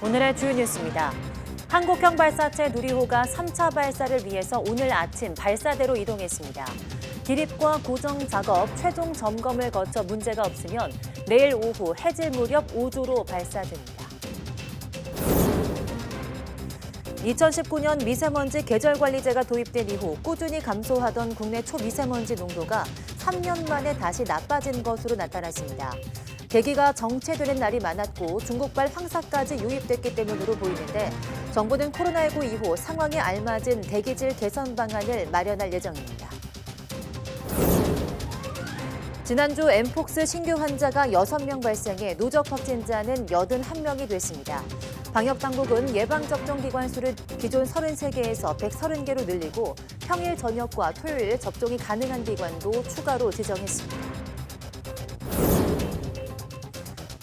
오늘의 주요 뉴스입니다. 한국형 발사체 누리호가 3차 발사를 위해서 오늘 아침 발사대로 이동했습니다. 기립과 고정 작업, 최종 점검을 거쳐 문제가 없으면 내일 오후 해질 무렵 우주로 발사됩니다. 2019년 미세먼지 계절관리제가 도입된 이후 꾸준히 감소하던 국내 초미세먼지 농도가 3년 만에 다시 나빠진 것으로 나타났습니다. 대기가 정체되는 날이 많았고 중국발 황사까지 유입됐기 때문으로 보이는데 정부는 코로나19 이후 상황에 알맞은 대기질 개선 방안을 마련할 예정입니다. 지난주 엠폭스 신규 환자가 6명 발생해 누적 확진자는 81명이 됐습니다. 방역당국은 예방접종기관 수를 기존 33개에서 130개로 늘리고 평일 저녁과 토요일 접종이 가능한 기관도 추가로 지정했습니다.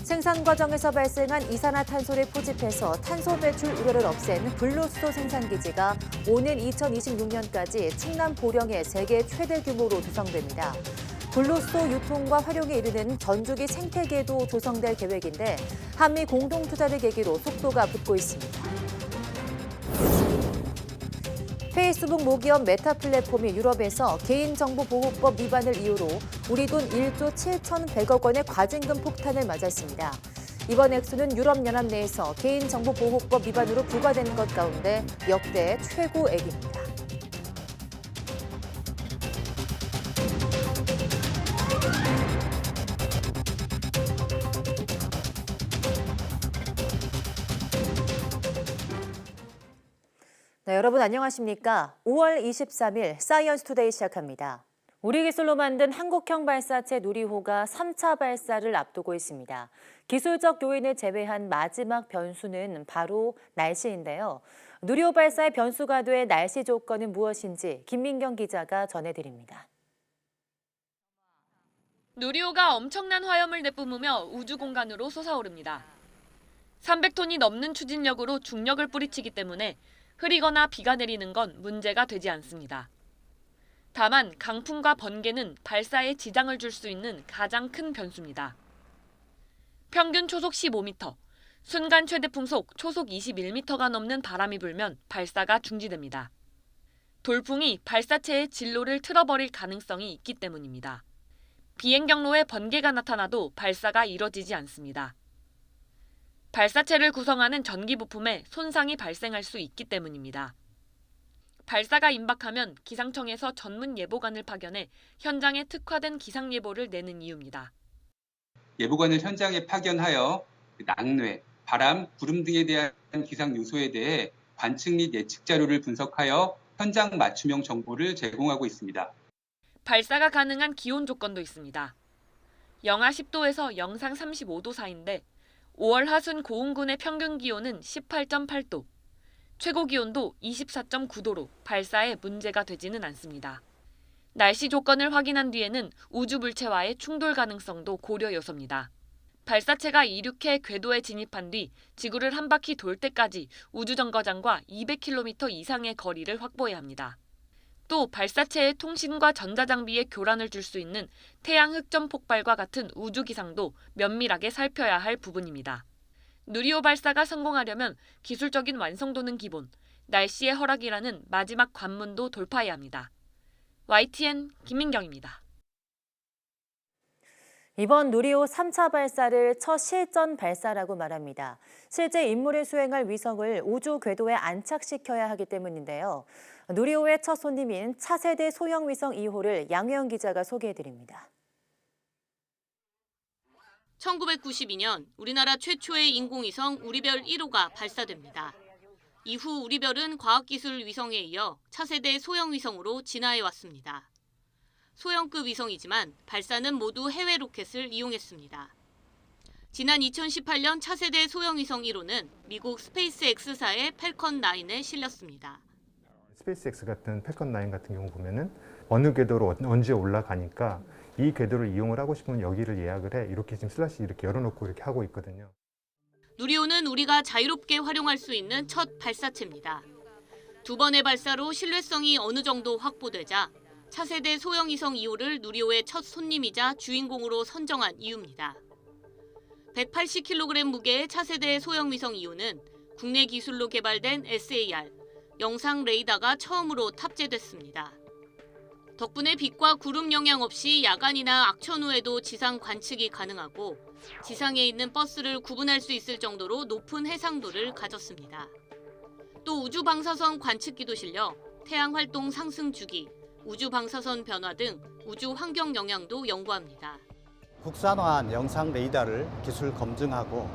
생산 과정에서 발생한 이산화탄소를 포집해서 탄소 배출 우려를 없앤 불로수소 생산기지가 오는 2026년까지 충남 보령의 세계 최대 규모로 조성됩니다. 불로수소 유통과 활용에 이르는 전주기 생태계도 조성될 계획인데 한미 공동투자를 계기로 속도가 붙고 있습니다. 페이스북 모기업 메타 플랫폼이 유럽에서 개인정보보호법 위반을 이유로 우리 돈 1조 7,100억 원의 과징금 폭탄을 맞았습니다. 이번 액수는 유럽연합 내에서 개인정보보호법 위반으로 부과된 것 가운데 역대 최고액입니다. 네, 여러분 안녕하십니까? 5월 23일 사이언스 투데이 시작합니다. 우리 기술로 만든 한국형 발사체 누리호가 3차 발사를 앞두고 있습니다. 기술적 요인을 제외한 마지막 변수는 바로 날씨인데요. 누리호 발사의 변수가 될 날씨 조건은 무엇인지 김민경 기자가 전해드립니다. 누리호가 엄청난 화염을 내뿜으며 우주 공간으로 솟아오릅니다. 300톤이 넘는 추진력으로 중력을 뿌리치기 때문에 흐리거나 비가 내리는 건 문제가 되지 않습니다. 다만 강풍과 번개는 발사에 지장을 줄 수 있는 가장 큰 변수입니다. 평균 초속 15m, 순간 최대 풍속 초속 21m가 넘는 바람이 불면 발사가 중지됩니다. 돌풍이 발사체의 진로를 틀어버릴 가능성이 있기 때문입니다. 비행 경로에 번개가 나타나도 발사가 이뤄지지 않습니다. 발사체를 구성하는 전기 부품에 손상이 발생할 수 있기 때문입니다. 발사가 임박하면 기상청에서 전문 예보관을 파견해 현장에 특화된 기상 예보를 내는 이유입니다. 예보관을 현장에 파견하여 낙뢰, 바람, 구름 등에 대한 기상 요소에 대해 관측 및 예측 자료를 분석하여 현장 맞춤형 정보를 제공하고 있습니다. 발사가 가능한 기온 조건도 있습니다. 영하 10도에서 영상 35도 사이인데 5월 하순 고흥군의 평균 기온은 18.8도, 최고 기온도 24.9도로 발사에 문제가 되지는 않습니다. 날씨 조건을 확인한 뒤에는 우주 물체와의 충돌 가능성도 고려 요소입니다. 발사체가 이륙해 궤도에 진입한 뒤 지구를 한 바퀴 돌 때까지 우주정거장과 200km 이상의 거리를 확보해야 합니다. 또 발사체의 통신과 전자장비에 교란을 줄 수 있는 태양 흑점 폭발과 같은 우주 기상도 면밀하게 살펴야 할 부분입니다. 누리호 발사가 성공하려면 기술적인 완성도는 기본, 날씨의 허락이라는 마지막 관문도 돌파해야 합니다. YTN 김민경입니다. 이번 누리호 3차 발사를 첫 실전 발사라고 말합니다. 실제 임무를 수행할 위성을 우주 궤도에 안착시켜야 하기 때문인데요. 누리호의 첫 손님인 차세대 소형 위성 2호를 양효영 기자가 소개해드립니다. 1992년 우리나라 최초의 인공위성 우리별 1호가 발사됩니다. 이후 우리별은 과학기술 위성에 이어 차세대 소형 위성으로 진화해 왔습니다. 소형급 위성이지만 발사는 모두 해외 로켓을 이용했습니다. 지난 2018년 차세대 소형 위성 1호는 미국 스페이스 X사의 팰컨 9에 실렸습니다. 스페이스X 같은 팰컨 9 같은 경우 보면은 어느 궤도로 언제 올라가니까 이 궤도를 이용을 하고 싶으면 여기를 예약을 해 이렇게 지금 슬롯이 이렇게 열어놓고 이렇게 하고 있거든요. 누리호는 우리가 자유롭게 활용할 수 있는 첫 발사체입니다. 두 번의 발사로 신뢰성이 어느 정도 확보되자 차세대 소형 위성 2호를 누리호의 첫 손님이자 주인공으로 선정한 이유입니다. 180kg 무게의 차세대 소형 위성 2호는 국내 기술로 개발된 SAR, 영상 레이더가 처음으로 탑재됐습니다. 덕분에 빛과 구름 영향 없이 야간이나 악천 후에도 지상 관측이 가능하고 지상에 있는 버스를 구분할 수 있을 정도로 높은 해상도를 가졌습니다. 또 우주 방사선 관측기도 실려 태양 활동 상승 주기, 우주 방사선 변화 등 우주 환경 영향도 연구합니다. 국산화한 영상 레이더를 기술 검증하고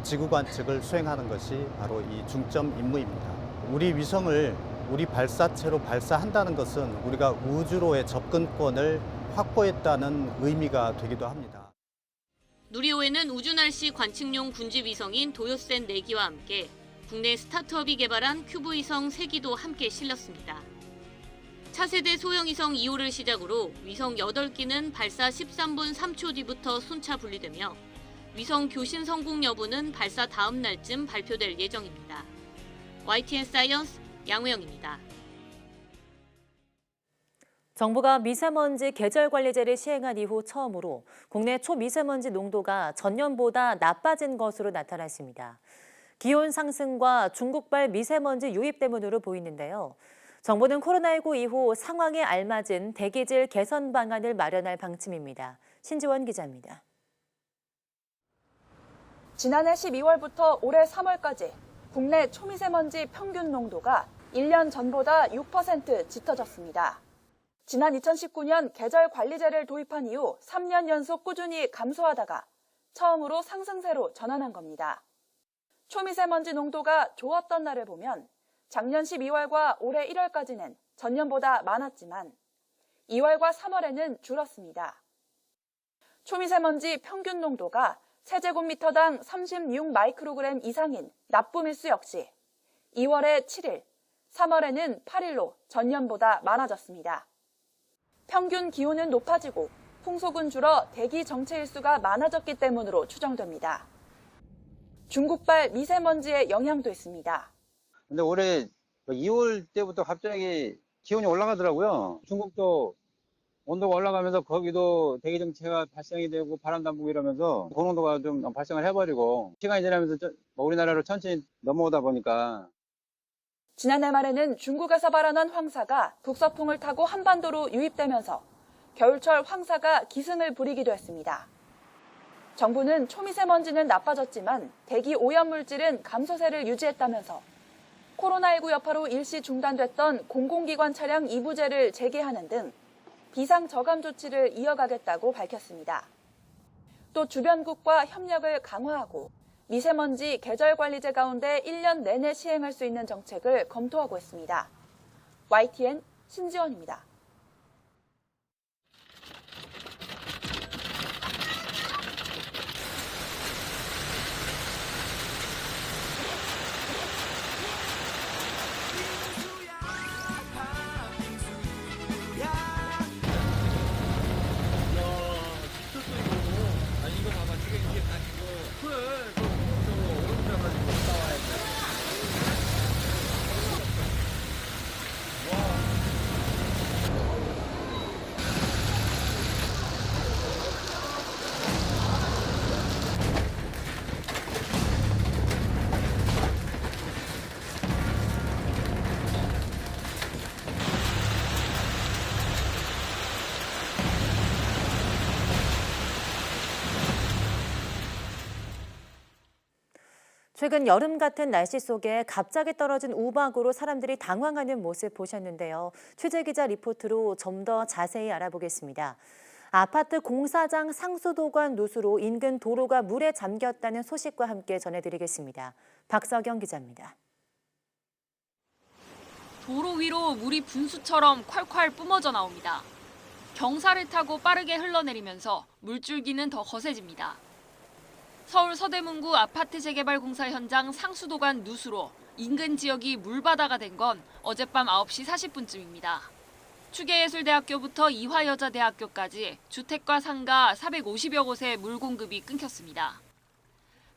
지구 관측을 수행하는 것이 바로 이 중점 임무입니다. 우리 위성을 우리 발사체로 발사한다는 것은 우리가 우주로의 접근권을 확보했다는 의미가 되기도 합니다. 누리호에는 우주날씨 관측용 군지 위성인 도요센 4기와 함께 국내 스타트업이 개발한 큐브 위성 3기도 함께 실렸습니다. 차세대 소형 위성 2호를 시작으로 위성 8기는 발사 13분 3초 뒤부터 순차 분리되며 위성 교신 성공 여부는 발사 다음 날쯤 발표될 예정입니다. YTN 사이언스 양우영입니다. 정부가 미세먼지 계절관리제를 시행한 이후 처음으로 국내 초미세먼지 농도가 전년보다 나빠진 것으로 나타났습니다. 기온 상승과 중국발 미세먼지 유입 때문으로 보이는데요. 정부는 코로나19 이후 상황에 알맞은 대기질 개선 방안을 마련할 방침입니다. 신지원 기자입니다. 지난해 12월부터 올해 3월까지 국내 초미세먼지 평균 농도가 1년 전보다 6% 짙어졌습니다. 지난 2019년 계절관리제를 도입한 이후 3년 연속 꾸준히 감소하다가 처음으로 상승세로 전환한 겁니다. 초미세먼지 농도가 좋았던 날을 보면 작년 12월과 올해 1월까지는 전년보다 많았지만 2월과 3월에는 줄었습니다. 초미세먼지 평균 농도가 세제곱미터당 36 마이크로그램 이상인 나쁨 일수 역시 2월에 7일, 3월에는 8일로 전년보다 많아졌습니다. 평균 기온은 높아지고 풍속은 줄어 대기 정체 일수가 많아졌기 때문으로 추정됩니다. 중국발 미세먼지의 영향도 있습니다. 근데 올해 2월 때부터 갑자기 기온이 올라가더라고요. 중국도 온도가 올라가면서 거기도 대기 정체가 발생이 되고 바람 단풍 이러면서 고농도가 좀 발생을 해버리고 시간이 지나면서 우리나라로 천천히 넘어오다 보니까 지난해 말에는 중국에서 발현한 황사가 북서풍을 타고 한반도로 유입되면서 겨울철 황사가 기승을 부리기도 했습니다. 정부는 초미세먼지는 나빠졌지만 대기 오염물질은 감소세를 유지했다면서 코로나19 여파로 일시 중단됐던 공공기관 차량 이부제를 재개하는 등 비상저감 조치를 이어가겠다고 밝혔습니다. 또 주변국과 협력을 강화하고 미세먼지 계절관리제 가운데 1년 내내 시행할 수 있는 정책을 검토하고 있습니다. YTN 신지원입니다. 최근 여름 같은 날씨 속에 갑자기 떨어진 우박으로 사람들이 당황하는 모습 보셨는데요. 취재 기자 리포트로 좀 더 자세히 알아보겠습니다. 아파트 공사장 상수도관 누수로 인근 도로가 물에 잠겼다는 소식과 함께 전해드리겠습니다. 박서경 기자입니다. 도로 위로 물이 분수처럼 콸콸 뿜어져 나옵니다. 경사를 타고 빠르게 흘러내리면서 물줄기는 더 거세집니다. 서울 서대문구 아파트 재개발 공사 현장 상수도관 누수로 인근 지역이 물바다가 된 건 어젯밤 9시 40분쯤입니다. 추계예술대학교부터 이화여자대학교까지 주택과 상가 450여 곳에 물 공급이 끊겼습니다.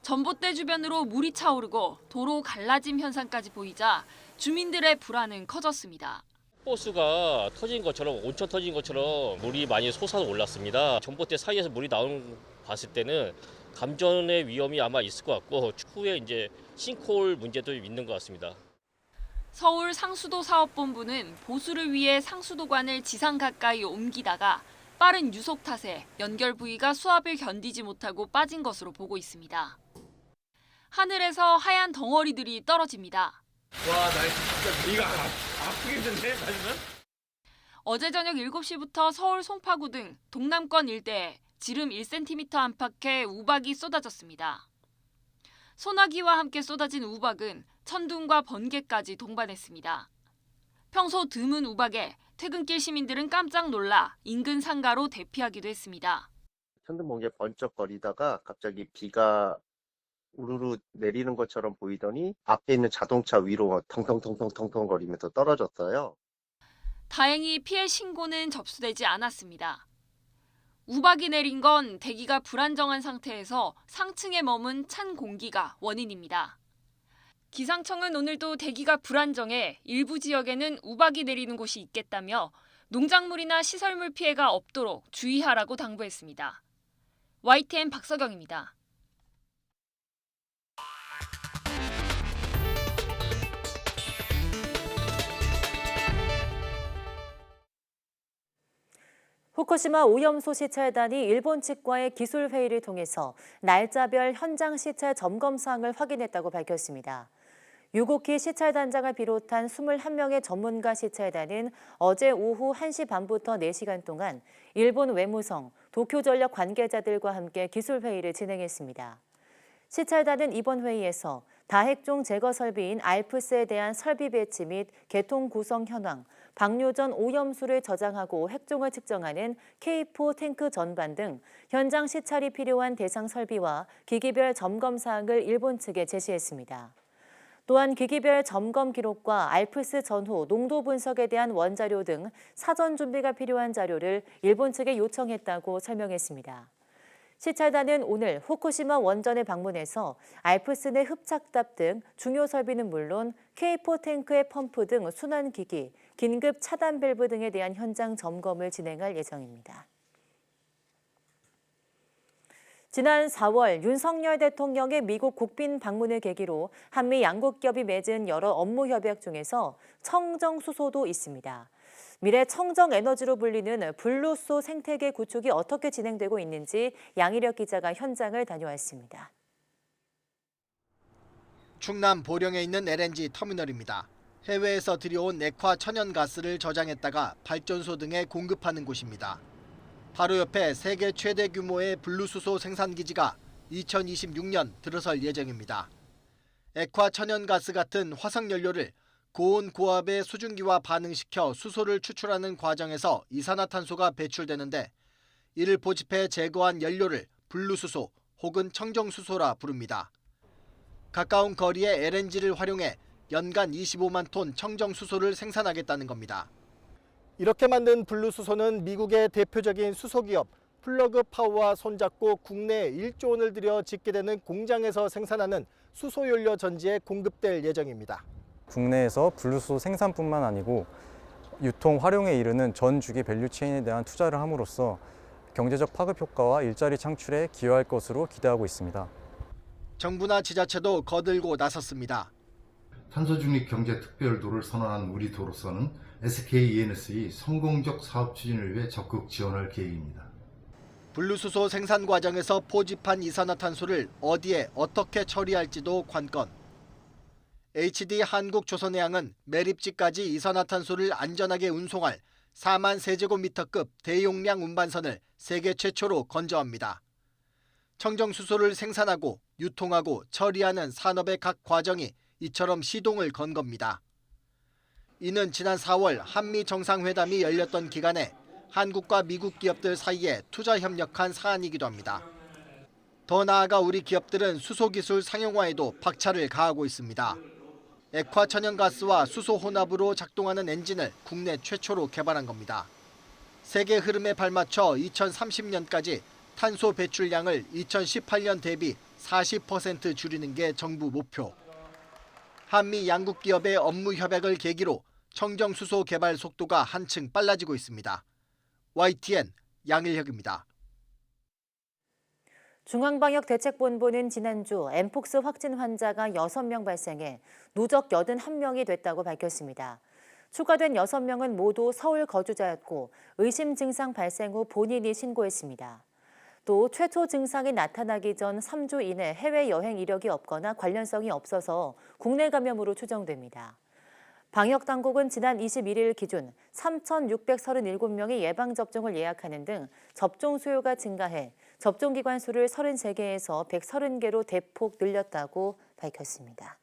전봇대 주변으로 물이 차오르고 도로 갈라짐 현상까지 보이자 주민들의 불안은 커졌습니다. 버스가 터진 것처럼 온천 터진 것처럼 물이 많이 솟아서 올랐습니다. 전봇대 사이에서 물이 나오는 거 봤을 때는 감전의 위험이 아마 있을 것 같고 추후에 이제 싱크홀 문제도 있는 것 같습니다. 서울 상수도 사업본부는 보수를 위해 상수도관을 지상 가까이 옮기다가 빠른 유속 탓에 연결 부위가 수압을 견디지 못하고 빠진 것으로 보고 있습니다. 하늘에서 하얀 덩어리들이 떨어집니다. 와, 나 진짜 머리가 아프겠는데, 맞으면? 어제 저녁 7시부터 서울 송파구 등 동남권 일대에 지름 1cm 안팎의 우박이 쏟아졌습니다. 소나기와 함께 쏟아진 우박은 천둥과 번개까지 동반했습니다. 평소 드문 우박에 퇴근길 시민들은 깜짝 놀라 인근 상가로 대피하기도 했습니다. 천둥 번개 번쩍거리다가 갑자기 비가 우르르 내리는 것처럼 보이더니 앞에 있는 자동차 위로 텅텅텅텅텅텅 거리면서 떨어졌어요. 다행히 피해 신고는 접수되지 않았습니다. 우박이 내린 건 대기가 불안정한 상태에서 상층에 머문 찬 공기가 원인입니다. 기상청은 오늘도 대기가 불안정해 일부 지역에는 우박이 내리는 곳이 있겠다며 농작물이나 시설물 피해가 없도록 주의하라고 당부했습니다. YTN 박서경입니다. 후쿠시마 오염수 시찰단이 일본 측과의 기술 회의를 통해서 날짜별 현장 시찰 점검 사항을 확인했다고 밝혔습니다. 유고키 시찰단장을 비롯한 21명의 전문가 시찰단은 어제 오후 1시 반부터 4시간 동안 일본 외무성, 도쿄전력 관계자들과 함께 기술 회의를 진행했습니다. 시찰단은 이번 회의에서 다핵종 제거 설비인 알프스에 대한 설비 배치 및 개통 구성 현황, 방류 전 오염수를 저장하고 핵종을 측정하는 K4 탱크 전반 등 현장 시찰이 필요한 대상 설비와 기기별 점검 사항을 일본 측에 제시했습니다. 또한 기기별 점검 기록과 알프스 전후 농도 분석에 대한 원자료 등 사전 준비가 필요한 자료를 일본 측에 요청했다고 설명했습니다. 시찰단은 오늘 후쿠시마 원전을 방문해서 알프스 내 흡착탑 등 중요 설비는 물론 K4 탱크의 펌프 등 순환기기, 긴급 차단 밸브 등에 대한 현장 점검을 진행할 예정입니다. 지난 4월 윤석열 대통령의 미국 국빈 방문을 계기로 한미 양국 기업이 맺은 여러 업무 협약 중에서 청정수소도 있습니다. 미래 청정에너지로 불리는 블루소 생태계 구축이 어떻게 진행되고 있는지 양희력 기자가 현장을 다녀왔습니다. 충남 보령에 있는 LNG 터미널입니다. 해외에서 들여온 액화 천연가스를 저장했다가 발전소 등에 공급하는 곳입니다. 바로 옆에 세계 최대 규모의 블루수소 생산기지가 2026년 들어설 예정입니다. 액화 천연가스 같은 화석연료를 고온 고압의 수증기와 반응시켜 수소를 추출하는 과정에서 이산화탄소가 배출되는데 이를 포집해 제거한 연료를 블루수소 혹은 청정수소라 부릅니다. 가까운 거리에 LNG를 활용해 연간 25만 톤 청정수소를 생산하겠다는 겁니다. 이렇게 만든 블루수소는 미국의 대표적인 수소기업 플러그파워와 손잡고 국내에 1조 원을 들여 짓게 되는 공장에서 생산하는 수소연료 전지에 공급될 예정입니다. 국내에서 블루수소 생산뿐만 아니고 유통, 활용에 이르는 전 주기 밸류체인에 대한 투자를 함으로써 경제적 파급 효과와 일자리 창출에 기여할 것으로 기대하고 있습니다. 정부나 지자체도 거들고 나섰습니다. 탄소중립 경제 특별도를 선언한 우리 도로서는 SK E&S의 성공적 사업 추진을 위해 적극 지원할 계획입니다. 블루수소 생산 과정에서 포집한 이산화탄소를 어디에 어떻게 처리할지도 관건. HD 한국조선해양은 매립지까지 이산화탄소를 안전하게 운송할 4만 세제곱미터급 대용량 운반선을 세계 최초로 건조합니다. 청정수소를 생산하고 유통하고 처리하는 산업의 각 과정이 이처럼 시동을 건 겁니다. 이는 지난 4월 한미 정상회담이 열렸던 기간에 한국과 미국 기업들 사이에 투자 협력한 사안이기도 합니다. 더 나아가 우리 기업들은 수소기술 상용화에도 박차를 가하고 있습니다. 액화 천연가스와 수소 혼합으로 작동하는 엔진을 국내 최초로 개발한 겁니다. 세계 흐름에 발맞춰 2030년까지 탄소 배출량을 2018년 대비 40% 줄이는 게 정부 목표. 한미 양국 기업의 업무 협약을 계기로 청정수소 개발 속도가 한층 빨라지고 있습니다. YTN 양일혁입니다. 중앙방역대책본부는 지난주 엠폭스 확진 환자가 6명 발생해 누적 81명이 됐다고 밝혔습니다. 추가된 6명은 모두 서울 거주자였고 의심 증상 발생 후 본인이 신고했습니다. 또 최초 증상이 나타나기 전 3주 이내 해외여행 이력이 없거나 관련성이 없어서 국내 감염으로 추정됩니다. 방역당국은 지난 21일 기준 3,637명이 예방접종을 예약하는 등 접종 수요가 증가해 접종기관 수를 33개에서 130개로 대폭 늘렸다고 밝혔습니다.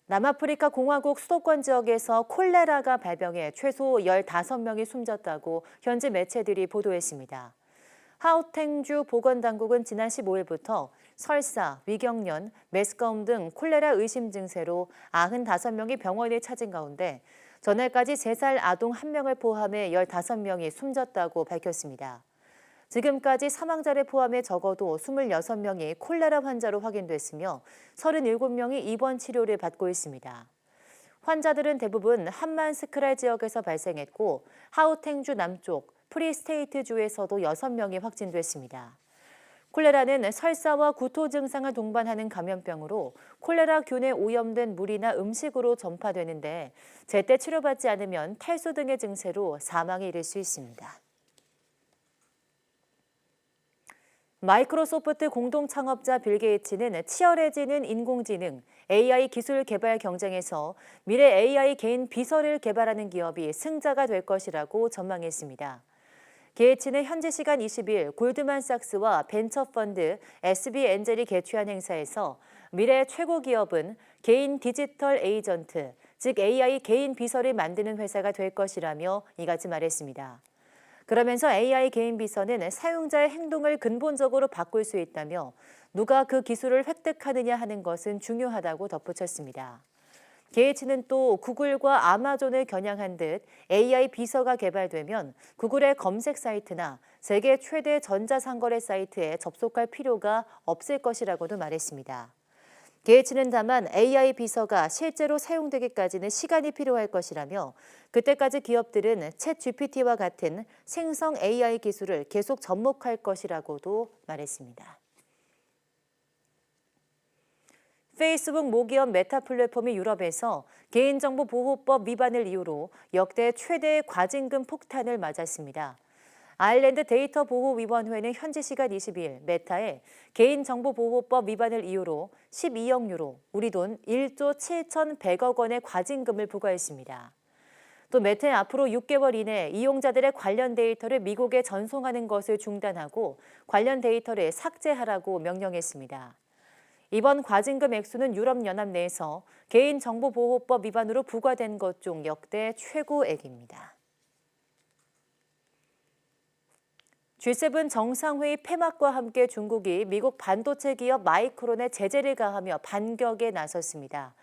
남아프리카 공화국 수도권 지역에서 콜레라가 발병해 최소 15명이 숨졌다고 현지 매체들이 보도했습니다. 하우탱주 보건당국은 지난 15일부터 설사, 위경련, 메스꺼움 등 콜레라 의심 증세로 95명이 병원을 찾은 가운데 전날까지 3살 아동 1명을 포함해 15명이 숨졌다고 밝혔습니다. 지금까지 사망자를 포함해 적어도 26명이 콜레라 환자로 확인됐으며 37명이 입원 치료를 받고 있습니다. 환자들은 대부분 함만스크랄 지역에서 발생했고 하우탱주 남쪽 프리스테이트주에서도 6명이 확진됐습니다. 콜레라는 설사와 구토 증상을 동반하는 감염병으로 콜레라균에 오염된 물이나 음식으로 전파되는데 제때 치료받지 않으면 탈수 등의 증세로 사망에 이를 수 있습니다. 마이크로소프트 공동 창업자 빌 게이츠는 치열해지는 인공지능, AI 기술 개발 경쟁에서 미래 AI 개인 비서를 개발하는 기업이 승자가 될 것이라고 전망했습니다. 게이츠는 현지 시간 20일 골드만삭스와 벤처펀드 SB엔젤이 개최한 행사에서 미래 최고 기업은 개인 디지털 에이전트, 즉 AI 개인 비서를 만드는 회사가 될 것이라며 이같이 말했습니다. 그러면서 AI 개인 비서는 사용자의 행동을 근본적으로 바꿀 수 있다며 누가 그 기술을 획득하느냐 하는 것은 중요하다고 덧붙였습니다. 게이츠는 또 구글과 아마존을 겨냥한 듯 AI 비서가 개발되면 구글의 검색 사이트나 세계 최대 전자상거래 사이트에 접속할 필요가 없을 것이라고도 말했습니다. 게이츠는 다만 AI 비서가 실제로 사용되기까지는 시간이 필요할 것이라며 그때까지 기업들은 챗 GPT와 같은 생성 AI 기술을 계속 접목할 것이라고도 말했습니다. 페이스북 모기업 메타 플랫폼이 유럽에서 개인정보보호법 위반을 이유로 역대 최대의 과징금 폭탄을 맞았습니다. 아일랜드 데이터보호위원회는 현지 시간 22일 메타에 개인정보보호법 위반을 이유로 12억 유로, 우리 돈 1조 7,100억 원의 과징금을 부과했습니다. 또 메타는 앞으로 6개월 이내 이용자들의 관련 데이터를 미국에 전송하는 것을 중단하고 관련 데이터를 삭제하라고 명령했습니다. 이번 과징금 액수는 유럽연합 내에서 개인정보보호법 위반으로 부과된 것 중 역대 최고액입니다. G7 정상회의 폐막과 함께 중국이 미국 반도체 기업 마이크론에 제재를 가하며 반격에 나섰습니다.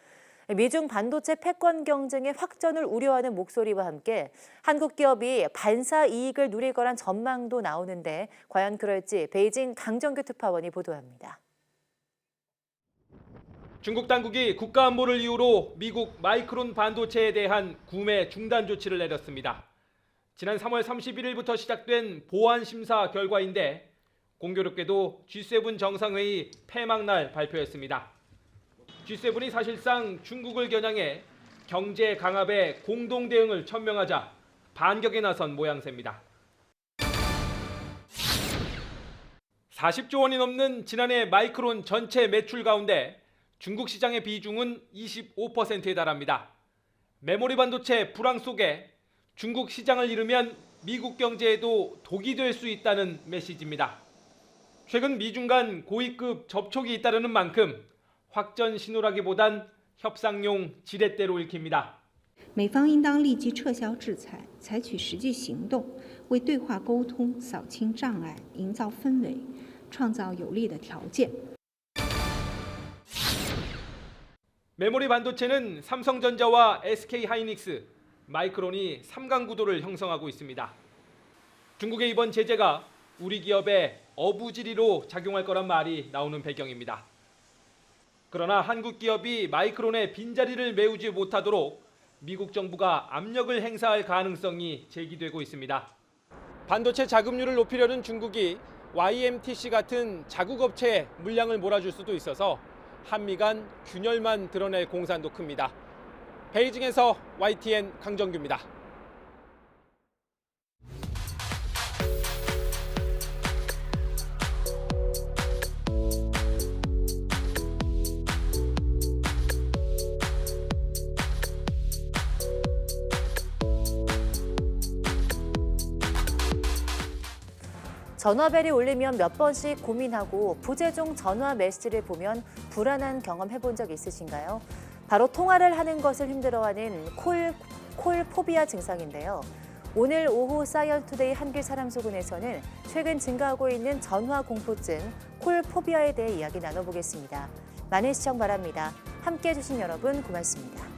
미중 반도체 패권 경쟁의 확전을 우려하는 목소리와 함께 한국 기업이 반사 이익을 누릴 거란 전망도 나오는데 과연 그럴지 베이징 강정규 특파원이 보도합니다. 중국 당국이 국가안보를 이유로 미국 마이크론 반도체에 대한 구매 중단 조치를 내렸습니다. 지난 3월 31일부터 시작된 보안 심사 결과인데 공교롭게도 G7 정상회의 폐막날 발표했습니다. G7이 사실상 중국을 겨냥해 경제 강압에 공동 대응을 천명하자 반격에 나선 모양새입니다. 40조 원이 넘는 지난해 마이크론 전체 매출 가운데 중국 시장의 비중은 25%에 달합니다. 메모리 반도체 불황 속에 중국 시장을 잃으면 미국 경제에도 독이 될 수 있다는 메시지입니다. 최근 미중 간 고위급 접촉이 잇따르는 만큼 확전 신호라기보단 협상용 지렛대로 읽힙니다. 美方应当立即撤销制裁，采取实际行动，为对话沟通扫清障碍，营造氛围，创造有利的条件。 메모리 반도체는 삼성전자와 SK하이닉스, 마이크론이 3강 구도를 형성하고 있습니다. 중국의 이번 제재가 우리 기업에 어부지리로 작용할 거란 말이 나오는 배경입니다. 그러나 한국 기업이 마이크론의 빈자리를 메우지 못하도록 미국 정부가 압력을 행사할 가능성이 제기되고 있습니다. 반도체 자급률을 높이려는 중국이 YMTC 같은 자국 업체에 물량을 몰아줄 수도 있어서 한미 간 균열만 드러낼 공산도 큽니다. 베이징에서 YTN 강정규입니다. 전화벨이 울리면 몇 번씩 고민하고 부재중 전화 메시지를 보면 불안한 경험 해본 적 있으신가요? 바로 통화를 하는 것을 힘들어하는 콜 포비아 증상인데요. 오늘 오후 사이언스투데이 한길 사람소근에서는 최근 증가하고 있는 전화 공포증 콜 포비아에 대해 이야기 나눠보겠습니다. 많은 시청 바랍니다. 함께해 주신 여러분 고맙습니다.